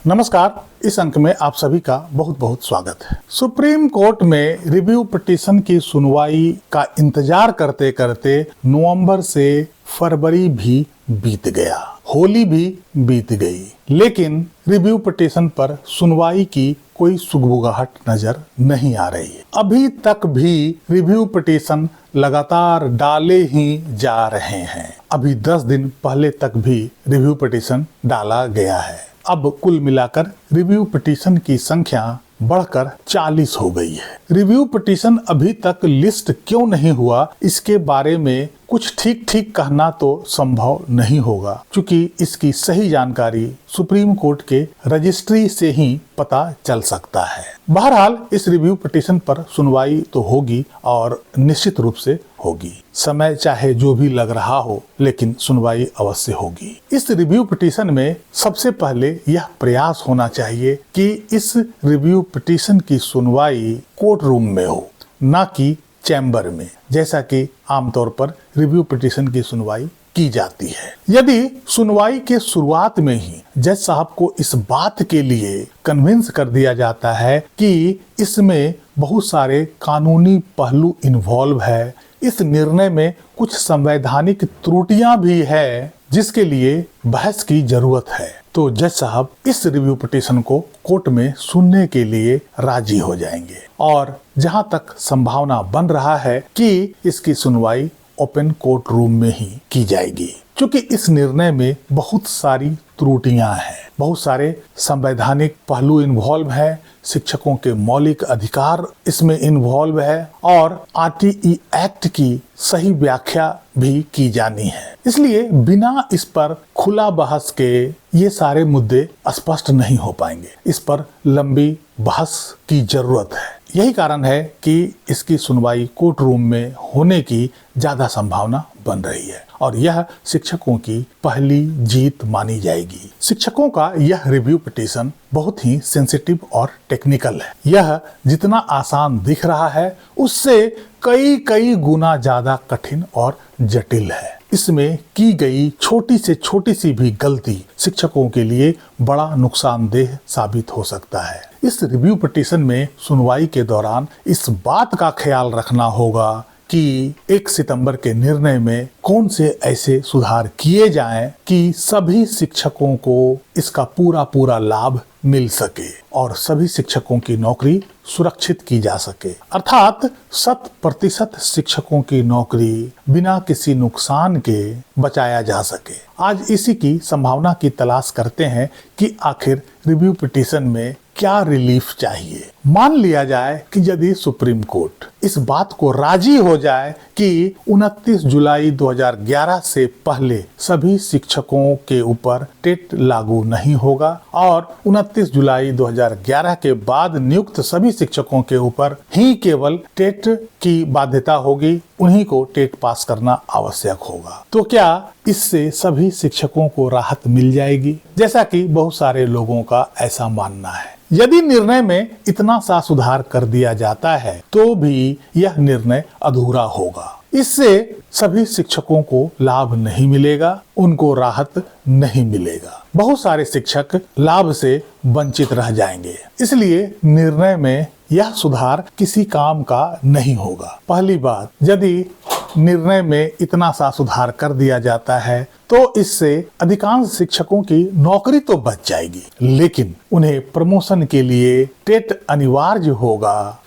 नमस्कार। इस अंक में आप सभी का बहुत बहुत स्वागत है। सुप्रीम कोर्ट में रिव्यू पिटीशन की सुनवाई का इंतजार करते करते नवंबर से फरवरी भी बीत गया, होली भी बीत गई, लेकिन रिव्यू पिटीशन पर सुनवाई की कोई सुगबुगाहट नजर नहीं आ रही है। अभी तक भी रिव्यू पिटीशन लगातार डाले ही जा रहे हैं। अभी 10 दिन पहले तक भी रिव्यू पिटीशन डाला गया है। अब कुल मिलाकर रिव्यू पिटीशन की संख्या बढ़कर 40 हो गई है। रिव्यू पिटीशन अभी तक लिस्ट क्यों नहीं हुआ, इसके बारे में कुछ ठीक कहना तो संभव नहीं होगा, क्योंकि इसकी सही जानकारी सुप्रीम कोर्ट के रजिस्ट्री से ही पता चल सकता है। बहरहाल इस रिव्यू पिटीशन पर सुनवाई तो होगी और निश्चित रूप से होगी। समय चाहे जो भी लग रहा हो, लेकिन सुनवाई अवश्य होगी। इस रिव्यू पिटीशन में सबसे पहले यह प्रयास होना चाहिए कि इस रिव्यू पिटीशन की सुनवाई कोर्ट रूम में हो, ना कि चैम्बर में, जैसा कि आमतौर पर रिव्यू पिटीशन की सुनवाई की जाती है। यदि सुनवाई के शुरुआत में ही जज साहब को इस बात के लिए कन्विंस कर दिया जाता है कि इसमें बहुत सारे कानूनी पहलू इन्वॉल्व है, इस निर्णय में कुछ संवैधानिक त्रुटियां भी है जिसके लिए बहस की जरूरत है, तो जज साहब इस रिव्यू पिटीशन को कोर्ट में सुनने के लिए राजी हो जाएंगे। और जहां तक संभावना बन रहा है कि इसकी सुनवाई ओपन कोर्ट रूम में ही की जाएगी, क्योंकि इस निर्णय में बहुत सारी त्रुटियां हैं, बहुत सारे संवैधानिक पहलू इन्वॉल्व है, शिक्षकों के मौलिक अधिकार इसमें इन्वॉल्व है और आरटीई एक्ट की सही व्याख्या भी की जानी है। इसलिए बिना इस पर खुला बहस के ये सारे मुद्दे स्पष्ट नहीं हो पाएंगे। इस पर लंबी बहस की जरूरत है। यही कारण है कि इसकी सुनवाई कोर्ट रूम में होने की ज्यादा संभावना बन रही है और यह शिक्षकों की पहली जीत मानी जाएगी। शिक्षकों का यह रिव्यू पिटीशन बहुत ही सेंसिटिव और टेक्निकल है। यह जितना आसान दिख रहा है उससे कई गुना ज्यादा कठिन और जटिल है। इसमें की गई छोटी से छोटी सी भी गलती शिक्षकों के लिए बड़ा नुकसानदेह साबित हो सकता है। इस रिव्यू पिटीशन में सुनवाई के दौरान इस बात का ख्याल रखना होगा कि 1 सितंबर के निर्णय में कौन से ऐसे सुधार किए जाएं कि सभी शिक्षकों को इसका पूरा लाभ मिल सके और सभी शिक्षकों की नौकरी सुरक्षित की जा सके, अर्थात 100% शिक्षकों की नौकरी बिना किसी नुकसान के बचाया जा सके। आज इसी की संभावना की तलाश करते हैं कि आखिर रिव्यू पिटीशन में क्या रिलीफ चाहिए। मान लिया जाए कि यदि सुप्रीम कोर्ट इस बात को राजी हो जाए कि 29 जुलाई 2011 से पहले सभी शिक्षकों के ऊपर टेट लागू नहीं होगा और 29 जुलाई 2011 के बाद नियुक्त सभी शिक्षकों के ऊपर ही केवल टेट की बाध्यता होगी, उन्हीं को टेट पास करना आवश्यक होगा, तो क्या इससे सभी शिक्षकों को राहत मिल जाएगी? जैसा कि बहुत सारे लोगों का ऐसा मानना है। यदि निर्णय में इतना सा सुधार कर दिया जाता है तो भी यह निर्णय अधूरा होगा। इससे सभी शिक्षकों को लाभ नहीं मिलेगा, उनको राहत नहीं मिलेगा। बहुत सारे शिक्षक लाभ से वंचित रह जाएंगे। इसलिए निर्णय में यह सुधार किसी काम का नहीं होगा। पहली बात, यदि निर्णय में इतना सा सुधार कर दिया जाता है तो इससे अधिकांश शिक्षकों की नौकरी तो बच जाएगी, लेकिन उन्हें प्रमोशन के लिए टेट अनिवार्य होगा,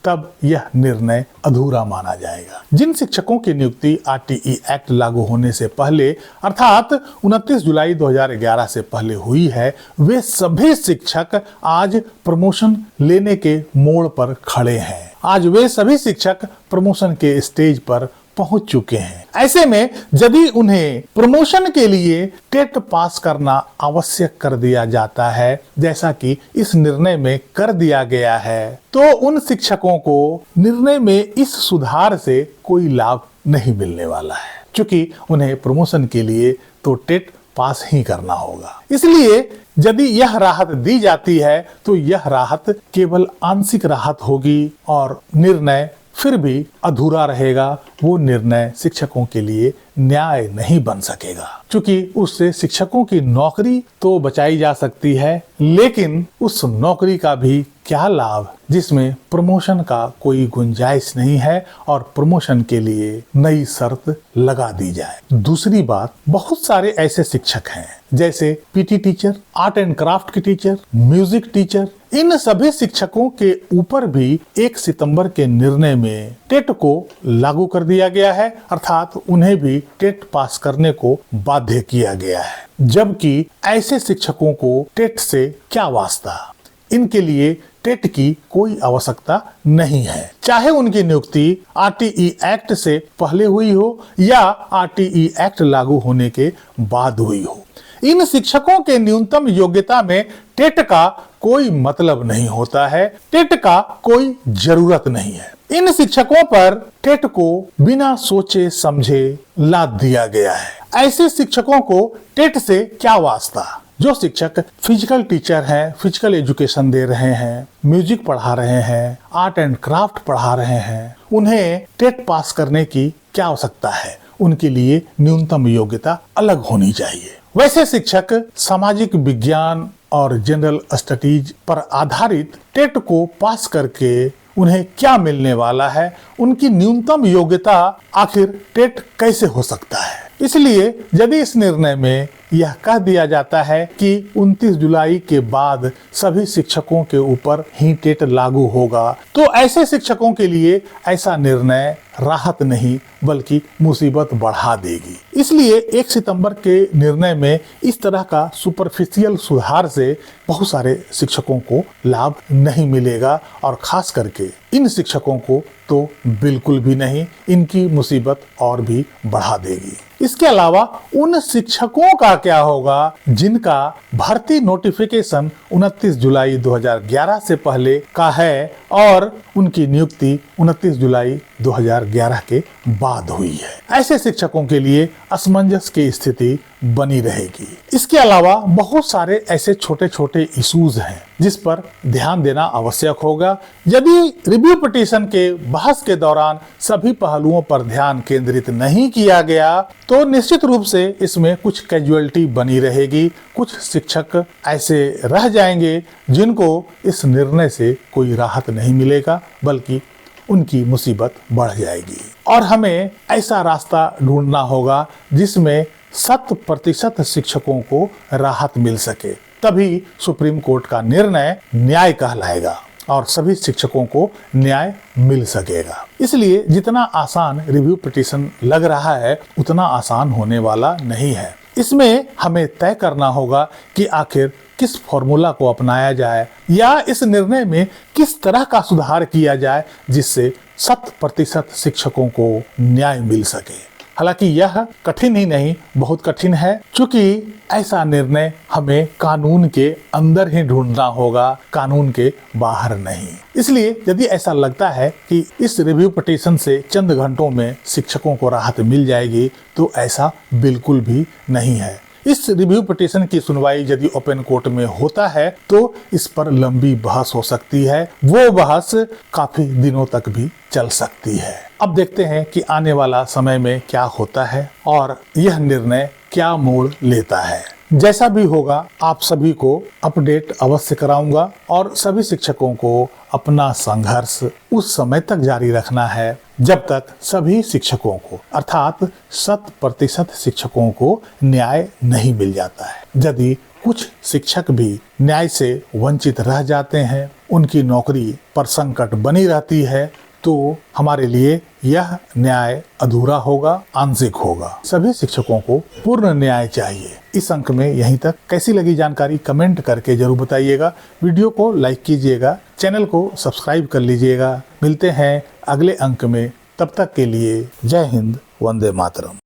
तब यह निर्णय अधूरा माना जाएगा। जिन शिक्षकों की नियुक्ति आरटीई एक्ट लागू होने से पहले अर्थात 29 जुलाई 2011 से पहले हुई है, वे सभी शिक्षक आज प्रमोशन लेने के मोड़ पर खड़े हैं। आज वे सभी शिक्षक प्रमोशन के स्टेज पर पहुंच चुके हैं। ऐसे में यदि उन्हें प्रमोशन के लिए टेट पास करना आवश्यक कर दिया जाता है, जैसा कि इस निर्णय में कर दिया गया है, तो उन शिक्षकों को निर्णय में इस सुधार से कोई लाभ नहीं मिलने वाला है, क्योंकि उन्हें प्रमोशन के लिए तो टेट पास ही करना होगा। इसलिए यदि यह राहत दी जाती है तो यह राहत केवल आंशिक राहत होगी और निर्णय फिर भी अधूरा रहेगा, वो निर्णय शिक्षकों के लिए न्याय नहीं बन सकेगा। क्योंकि उससे शिक्षकों की नौकरी तो बचाई जा सकती है, लेकिन उस नौकरी का भी क्या लाभ जिसमें प्रमोशन का कोई गुंजाइश नहीं है और प्रमोशन के लिए नई शर्त लगा दी जाए। दूसरी बात, बहुत सारे ऐसे शिक्षक हैं जैसे PT teacher, art and craft के टीचर, म्यूजिक टीचर, इन सभी शिक्षकों के ऊपर भी 1 सितंबर के निर्णय में टेट को लागू कर दिया गया है, अर्थात उन्हें भी टेट पास करने को बाध्य किया गया है। जबकि ऐसे शिक्षकों को टेट से क्या वास्ता, इनके लिए टेट की कोई आवश्यकता नहीं है, चाहे उनकी नियुक्ति आरटीई एक्ट से पहले हुई हो या आरटीई एक्ट लागू होने के बाद हुई हो। इन शिक्षकों के न्यूनतम योग्यता में टेट का कोई मतलब नहीं होता है, टेट का कोई जरूरत नहीं है। इन शिक्षकों पर टेट को बिना सोचे समझे लाद दिया गया है। ऐसे शिक्षकों को टेट से क्या वास्ता? जो शिक्षक फिजिकल टीचर हैं, फिजिकल एजुकेशन दे रहे हैं, म्यूजिक पढ़ा रहे हैं, आर्ट एंड क्राफ्ट पढ़ा रहे हैं, उन्हें टेट पास करने की क्या आवश्यकता है? उनके लिए न्यूनतम योग्यता अलग होनी चाहिए। वैसे शिक्षक सामाजिक विज्ञान और जनरल स्टडीज पर आधारित टेट को पास करके उन्हें क्या मिलने वाला है? उनकी न्यूनतम योग्यता आखिर टेट कैसे हो सकता है? इसलिए यदि इस निर्णय में यह कह दिया जाता है कि 29 जुलाई के बाद सभी शिक्षकों के ऊपर ही टेट लागू होगा, तो ऐसे शिक्षकों के लिए ऐसा निर्णय राहत नहीं बल्कि मुसीबत बढ़ा देगी। इसलिए 1 सितंबर के निर्णय में इस तरह का सुपरफिशियल सुधार से बहुत सारे शिक्षकों को लाभ नहीं मिलेगा और खास करके इन शिक्षकों को तो बिल्कुल भी नहीं, इनकी मुसीबत और भी बढ़ा देगी। इसके अलावा उन शिक्षकों का क्या होगा जिनका भर्ती नोटिफिकेशन 29 जुलाई 2011 से पहले का है और उनकी नियुक्ति 29 जुलाई 2011 के बाद हुई है। ऐसे शिक्षकों के लिए असमंजस की स्थिति बनी रहेगी। इसके अलावा बहुत सारे ऐसे छोटे छोटे इश्यूज हैं जिस पर ध्यान देना आवश्यक होगा। यदि रिव्यू पिटीशन के बहस के दौरान सभी पहलुओं पर ध्यान केंद्रित नहीं किया गया तो निश्चित रूप से इसमें कुछ कैजुअलिटी बनी रहेगी। कुछ शिक्षक ऐसे रह जाएंगे जिनको इस निर्णय से कोई राहत नहीं मिलेगा बल्कि उनकी मुसीबत बढ़ जाएगी। और हमें ऐसा रास्ता ढूंढना होगा जिसमें 100% शिक्षकों को राहत मिल सके, तभी सुप्रीम कोर्ट का निर्णय न्याय कहलाएगा और सभी शिक्षकों को न्याय मिल सकेगा। इसलिए जितना आसान रिव्यू पिटीशन लग रहा है उतना आसान होने वाला नहीं है। इसमें हमें तय करना होगा कि आखिर किस फॉर्मूला को अपनाया जाए या इस निर्णय में किस तरह का सुधार किया जाए जिससे 100% शिक्षकों को न्याय मिल सके। हालांकि यह कठिन ही नहीं, बहुत कठिन है, क्योंकि ऐसा निर्णय हमें कानून के अंदर ही ढूंढना होगा, कानून के बाहर नहीं। इसलिए यदि ऐसा लगता है कि इस रिव्यू पिटीशन से चंद घंटों में शिक्षकों को राहत मिल जाएगी तो ऐसा बिल्कुल भी नहीं है। इस रिव्यू पिटीशन की सुनवाई यदि ओपन कोर्ट में होता है तो इस पर लंबी बहस हो सकती है, वो बहस काफी दिनों तक भी चल सकती है। अब देखते हैं कि आने वाला समय में क्या होता है और यह निर्णय क्या मोड़ लेता है। जैसा भी होगा आप सभी को अपडेट अवश्य कराऊंगा और सभी शिक्षकों को अपना संघर्ष उस समय तक जारी रखना है जब तक सभी शिक्षकों को अर्थात 100% शिक्षकों को न्याय नहीं मिल जाता है। यदि कुछ शिक्षक भी न्याय से वंचित रह जाते हैं, उनकी नौकरी पर संकट बनी रहती है, तो हमारे लिए यह न्याय अधूरा होगा, आंशिक होगा। सभी शिक्षकों को पूर्ण न्याय चाहिए। इस अंक में यहीं तक। कैसी लगी जानकारी कमेंट करके जरूर बताइएगा। वीडियो को लाइक कीजिएगा, चैनल को सब्सक्राइब कर लीजिएगा। मिलते हैं अगले अंक में, तब तक के लिए जय हिंद, वंदे मातरम।